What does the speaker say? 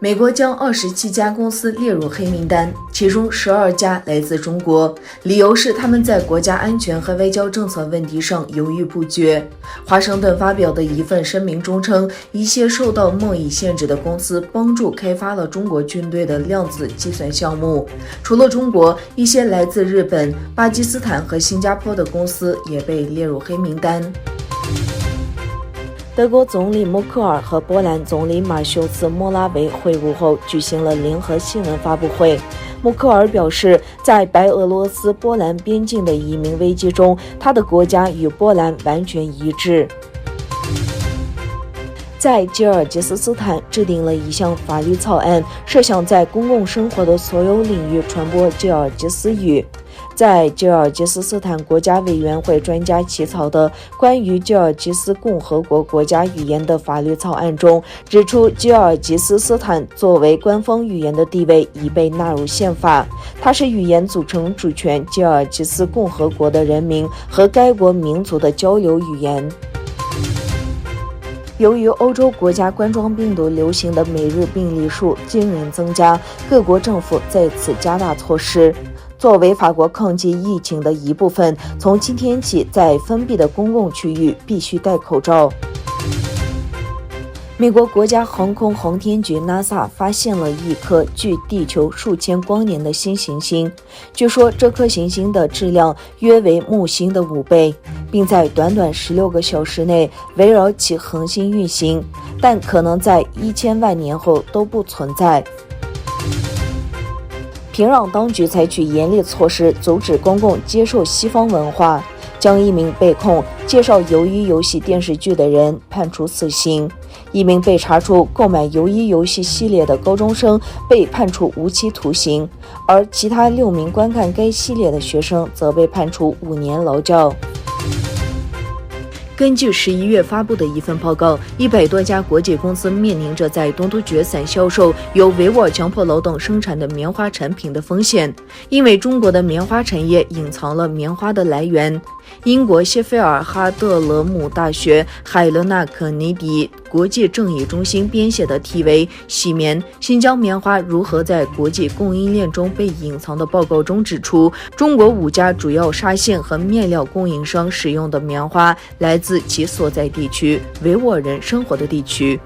美国将27家公司列入黑名单，其中12家来自中国，理由是他们在国家安全和外交政策问题上犹豫不决。华盛顿发表的一份声明中称，一些受到贸易限制的公司帮助开发了中国军队的量子计算项目。除了中国，一些来自日本、巴基斯坦和新加坡的公司也被列入黑名单。德国总理默克尔和波兰总理马修茨·莫拉维会晤后举行了联合新闻发布会。默克尔表示，在白俄罗斯波兰边境的移民危机中，他的国家与波兰完全一致。在吉尔吉斯斯坦制定了一项法律草案，设想在公共生活的所有领域传播吉尔吉斯语。在吉尔吉斯斯坦国家委员会专家起草的关于吉尔吉斯共和国国家语言的法律草案中，指出吉尔吉斯斯坦作为官方语言的地位已被纳入宪法，它是语言组成主权吉尔吉斯共和国的人民和该国民族的交流语言。由于欧洲国家冠状病毒流行的每日病例数惊人增加，各国政府在此加大措施。作为法国抗击疫情的一部分，从今天起，在封闭的公共区域必须戴口罩。美国国家航空航天局 NASA 发现了一颗距地球数千光年的新行星，据说这颗行星的质量约为木星的5倍，并在短短16个小时内围绕其恒星运行，但可能在1000万年后都不存在。平壤当局采取严厉措施阻止公共接受西方文化，将一名被控介绍鱿鱼游戏电视剧的人判处死刑，一名被查出购买鱿鱼游戏系列的高中生被判处无期徒刑，而其他6名观看该系列的学生则被判处5年劳教。根据11月发布的一份报告，100多家国际公司面临着在东突厥散销售由维吾尔强迫劳动生产的棉花产品的风险，因为中国的棉花产业隐藏了棉花的来源。英国谢菲尔哈德勒姆大学海伦娜·肯尼迪国际正义中心编写的题为《洗棉：新疆棉花如何在国际供应链中被隐藏》的报告中指出，中国5家主要纱线和面料供应商使用的棉花来自其所在地区维吾尔人生活的地区。